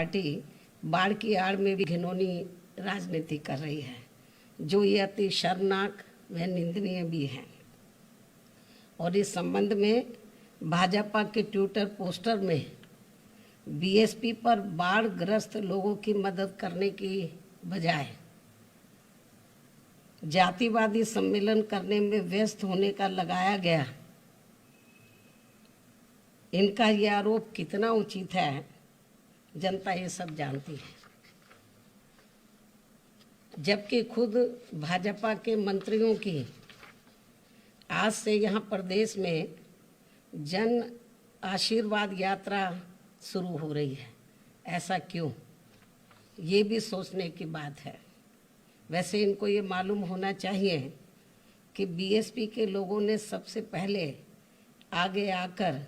Party बाढ़ की आड़ में भी घिनौनी राजनीति कर रही है, जो ये अति शर्मनाक व निंदनीय भी है। और इस संबंध में भाजपा के ट्विटर पोस्टर में बीएसपी पर बाढ़ ग्रस्त लोगों की मदद करने की बजाय जातिवादी सम्मेलन करने में व्यस्त होने का लगाया गया। इनका यह आरोप कितना उचित है, जनता ये सब जानती है। जबकि खुद भाजपा के मंत्रियों की आज से यहाँ प्रदेश में जन आशीर्वाद यात्रा शुरू हो रही है। ऐसा क्यों, ये भी सोचने की बात है। वैसे इनको ये मालूम होना चाहिए कि बीएसपी के लोगों ने सबसे पहले आगे आकर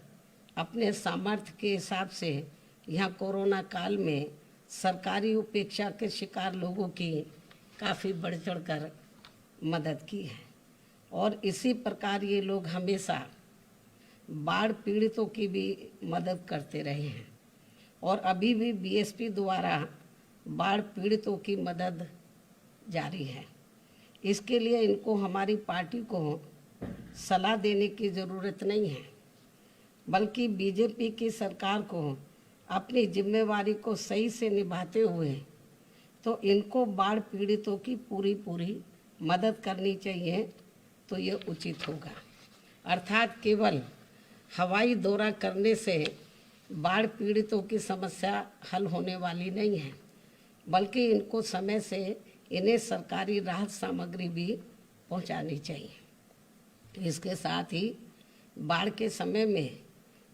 अपने सामर्थ्य के हिसाब से यहाँ कोरोना काल में सरकारी उपेक्षा के शिकार लोगों की काफ़ी बढ़ चढ़ कर मदद की है। और इसी प्रकार ये लोग हमेशा बाढ़ पीड़ितों की भी मदद करते रहे हैं और अभी भी बीएसपी द्वारा बाढ़ पीड़ितों की मदद जारी है। इसके लिए इनको हमारी पार्टी को सलाह देने की ज़रूरत नहीं है, बल्कि बीजेपी की सरकार को अपनी जिम्मेवारी को सही से निभाते हुए तो इनको बाढ़ पीड़ितों की पूरी मदद करनी चाहिए, तो ये उचित होगा। अर्थात केवल हवाई दौरा करने से बाढ़ पीड़ितों की समस्या हल होने वाली नहीं है, बल्कि इनको समय से इन्हें सरकारी राहत सामग्री भी पहुंचानी चाहिए। इसके साथ ही बाढ़ के समय में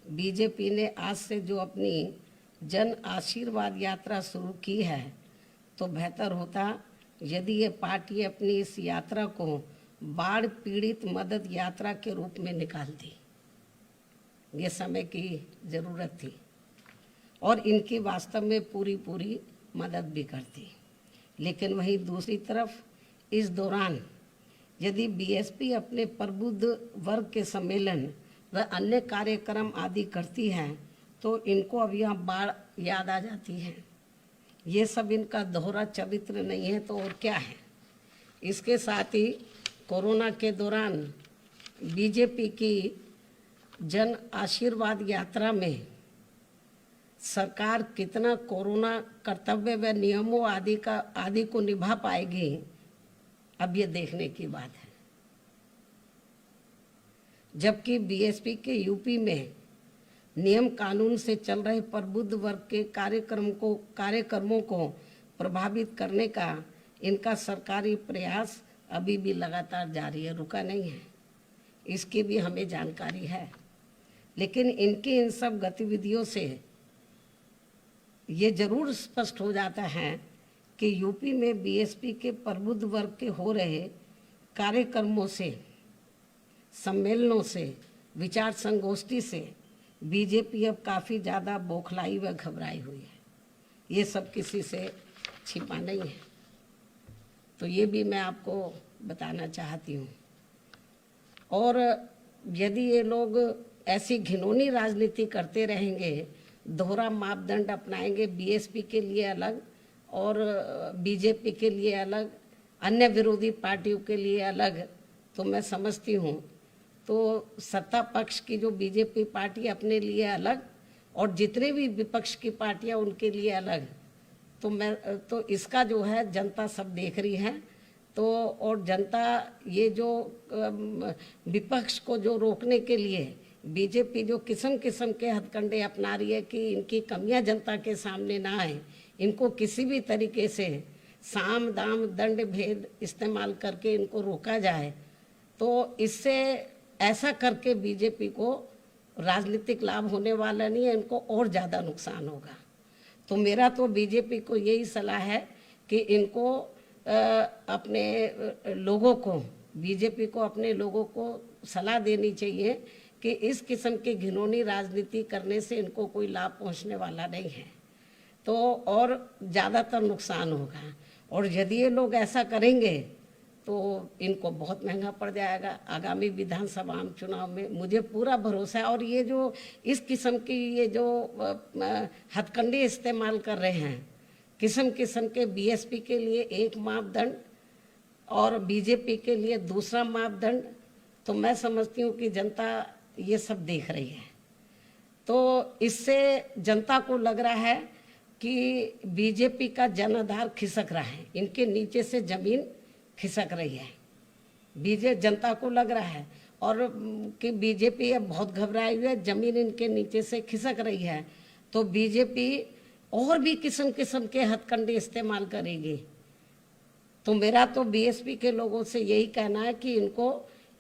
बीजेपी ने आज से जो अपनी जन आशीर्वाद यात्रा शुरू की है, तो बेहतर होता यदि ये पार्टी अपनी इस यात्रा को बाढ़ पीड़ित मदद यात्रा के रूप में निकालती। ये समय की ज़रूरत थी और इनकी वास्तव में पूरी मदद भी करती। लेकिन वहीं दूसरी तरफ इस दौरान यदि बीएसपी अपने प्रबुद्ध वर्ग के सम्मेलन व अन्य कार्यक्रम आदि करती है, तो इनको अब यहाँ बाढ़ याद आ जाती है। ये सब इनका दोहरा चरित्र नहीं है तो और क्या है। इसके साथ ही कोरोना के दौरान बीजेपी की जन आशीर्वाद यात्रा में सरकार कितना कोरोना कर्तव्य व नियमों आदि को निभा पाएगी, अब ये देखने की बात है। जबकि बीएसपी के यूपी में नियम कानून से चल रहे प्रबुद्ध वर्ग के कार्यक्रमों को प्रभावित करने का इनका सरकारी प्रयास अभी भी लगातार जारी है, रुका नहीं है। इसकी भी हमें जानकारी है। लेकिन इनकी इन सब गतिविधियों से ये जरूर स्पष्ट हो जाता है कि यूपी में बीएसपी के प्रबुद्ध वर्ग के हो रहे कार्यक्रमों से, सम्मेलनों से, विचार संगोष्ठी से बीजेपी अब काफ़ी ज़्यादा बौखलाई व घबराई हुई है। ये सब किसी से छिपा नहीं है, तो ये भी मैं आपको बताना चाहती हूँ। और यदि ये लोग ऐसी घिनौनी राजनीति करते रहेंगे, दोहरा मापदंड अपनाएंगे, बीएसपी के लिए अलग और बीजेपी के लिए अलग, अन्य विरोधी पार्टियों के लिए अलग, तो मैं समझती हूँ तो सत्ता पक्ष की जो बीजेपी पार्टी अपने लिए अलग और जितने भी विपक्ष की पार्टियां उनके लिए अलग, तो इसका जो है जनता सब देख रही है। तो और जनता ये जो विपक्ष को जो रोकने के लिए बीजेपी जो किस्म के हथकंडे अपना रही है कि इनकी कमियां जनता के सामने ना आए, इनको किसी भी तरीके से साम दाम दंड भेद इस्तेमाल करके इनको रोका जाए, तो इससे ऐसा करके बीजेपी को राजनीतिक लाभ होने वाला नहीं है, इनको और ज़्यादा नुकसान होगा। तो मेरा तो बीजेपी को यही सलाह है कि इनको अपने लोगों को, बीजेपी को अपने लोगों को सलाह देनी चाहिए कि इस किस्म की घिनौनी राजनीति करने से इनको कोई लाभ पहुंचने वाला नहीं है, तो और ज़्यादातर नुकसान होगा। और यदि ये लोग ऐसा करेंगे तो इनको बहुत महंगा पड़ जाएगा आगामी विधानसभा चुनाव में। मुझे पूरा भरोसा है। और ये जो इस किस्म की ये जो हथकंडे इस्तेमाल कर रहे हैं, किस्म किस्म के, बीएसपी के लिए एक मापदंड और बीजेपी के लिए दूसरा मापदंड, तो मैं समझती हूँ कि जनता ये सब देख रही है। तो इससे जनता को लग रहा है कि बीजेपी का जनाधार खिसक रहा है, इनके नीचे से जमीन खिसक रही है। जनता को लग रहा है और कि बीजेपी अब बहुत घबराई हुई है, जमीन इनके नीचे से खिसक रही है। तो बीजेपी और भी किस्म किस्म के हथकंडे इस्तेमाल करेगी। तो मेरा तो बीएसपी के लोगों से यही कहना है कि इनको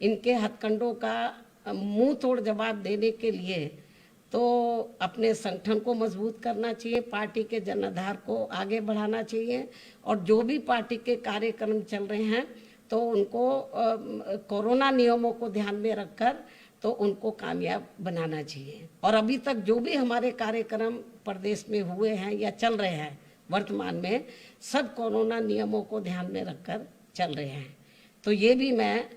इनके हथकंडों का मुंह तोड़ जवाब देने के लिए तो अपने संगठन को मजबूत करना चाहिए, पार्टी के जनाधार को आगे बढ़ाना चाहिए, और जो भी पार्टी के कार्यक्रम चल रहे हैं तो उनको कोरोना नियमों को ध्यान में रखकर तो उनको कामयाब बनाना चाहिए। और अभी तक जो भी हमारे कार्यक्रम प्रदेश में हुए हैं या चल रहे हैं वर्तमान में, सब कोरोना नियमों को ध्यान में रखकर चल रहे हैं। तो ये भी मैं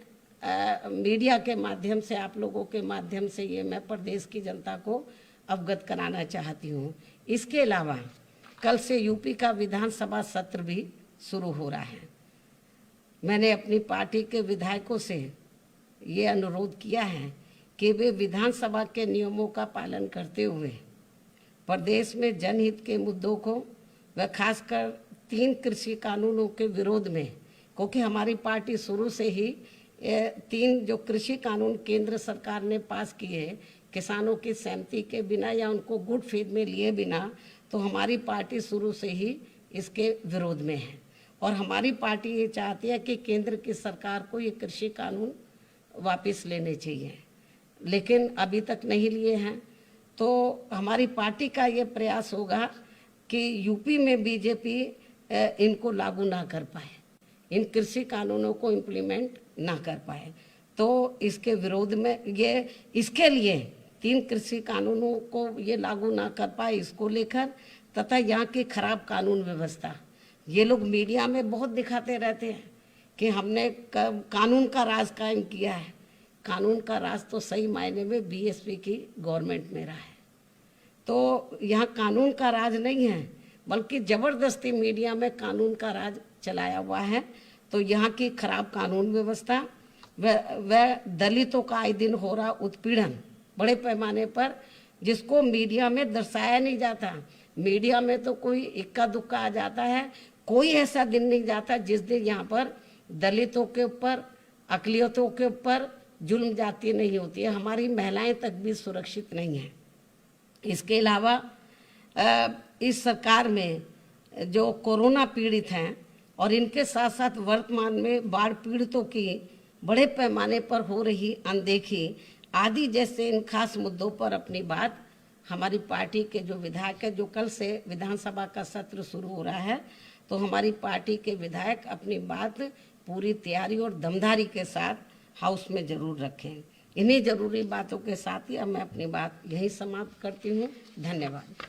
मीडिया के माध्यम से, आप लोगों के माध्यम से ये मैं प्रदेश की जनता को अवगत कराना चाहती हूँ। इसके अलावा कल से यूपी का विधानसभा सत्र भी शुरू हो रहा है। मैंने अपनी पार्टी के विधायकों से ये अनुरोध किया है कि वे विधानसभा के नियमों का पालन करते हुए प्रदेश में जनहित के मुद्दों को व खासकर 3 कृषि कानूनों के विरोध में, क्योंकि हमारी पार्टी शुरू से ही 3 जो कृषि कानून केंद्र सरकार ने पास किए किसानों की सहमति के बिना या उनको गुड फेथ में लिए बिना, तो हमारी पार्टी शुरू से ही इसके विरोध में है। और हमारी पार्टी ये चाहती है कि केंद्र की सरकार को ये कृषि कानून वापस लेने चाहिए, लेकिन अभी तक नहीं लिए हैं। तो हमारी पार्टी का ये प्रयास होगा कि यूपी में बीजेपी इनको लागू ना कर पाए, इन कृषि कानूनों को इम्प्लीमेंट ना कर पाए। तो इसके विरोध में ये, इसके लिए 3 कृषि कानूनों को ये लागू ना कर पाए, इसको लेकर, तथा यहाँ की खराब कानून व्यवस्था, ये लोग मीडिया में बहुत दिखाते रहते हैं कि हमने कानून का राज कायम किया है। कानून का राज तो सही मायने में बीएसपी की गवर्नमेंट में रहा है। तो यहाँ कानून का राज नहीं है, बल्कि ज़बरदस्ती मीडिया में कानून का राज चलाया हुआ है। तो यहाँ की खराब कानून व्यवस्था व दलितों का आए दिन हो रहा उत्पीड़न बड़े पैमाने पर, जिसको मीडिया में दर्शाया नहीं जाता। मीडिया में तो कोई इक्का दुक्का आ जाता है, कोई ऐसा दिन नहीं जाता जिस दिन यहाँ पर दलितों के ऊपर, अक़लियतों के ऊपर जुल्म जाती नहीं होती है। हमारी महिलाएं तक भी सुरक्षित नहीं हैं। इसके अलावा इस सरकार में जो कोरोना पीड़ित हैं और इनके साथ साथ वर्तमान में बाढ़ पीड़ितों की बड़े पैमाने पर हो रही अनदेखी आदि जैसे इन खास मुद्दों पर अपनी बात हमारी पार्टी के जो विधायक है, जो कल से विधानसभा का सत्र शुरू हो रहा है, तो हमारी पार्टी के विधायक अपनी बात पूरी तैयारी और दमदारी के साथ हाउस में जरूर रखें। इन्हीं जरूरी बातों के साथ ही अब मैं अपनी बात यहीं समाप्त करती हूँ। धन्यवाद।